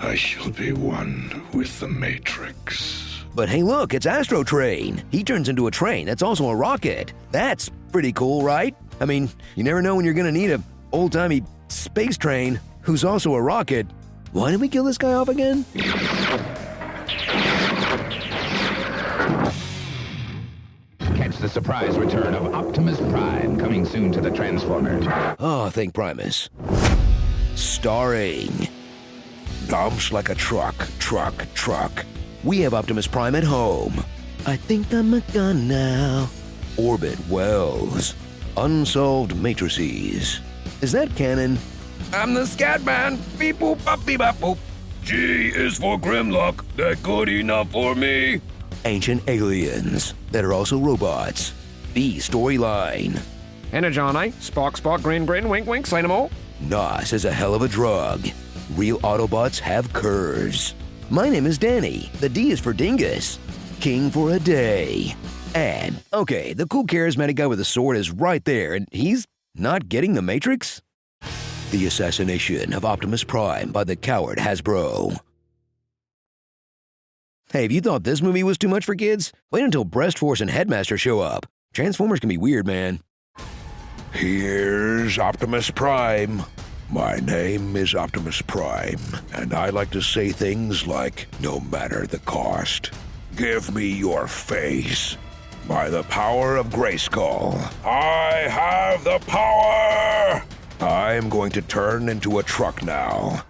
I shall be one with the Matrix. But hey look, it's Astro Train. He turns into a train that's also a rocket. That's pretty cool, right? I mean, you never know when you're gonna need a old-timey space train who's also a rocket. Why did we kill this guy off again? Catch the surprise return of Optimus Prime, coming soon to the Transformers. Oh, thank Primus. Starring... Dumps like a truck. We have Optimus Prime at home. I think I'm a gun now. Orbit Wells. Unsolved Matrices. Is that canon? I'm the Scat Man. Beep boop bop beep bop boop. G is for Grimlock. That good enough for me? Ancient aliens that are also robots. B storyline. Energon, eh? Spark, grin, wink, wink, say no more. NOS is a hell of a drug. Real Autobots have curves. My name is Danny. The D is for Dingus. King for a day. And, okay, the cool charismatic guy with the sword is right there, and he's not getting the Matrix? The assassination of Optimus Prime by the coward Hasbro. Hey, if you thought this movie was too much for kids, wait until Breast Force and Headmaster show up. Transformers can be weird, man. Here's Optimus Prime. My name is Optimus Prime, and I like to say things like, no matter the cost, give me your face. By the power of Grayskull, I have the power! I'm going to turn into a truck now.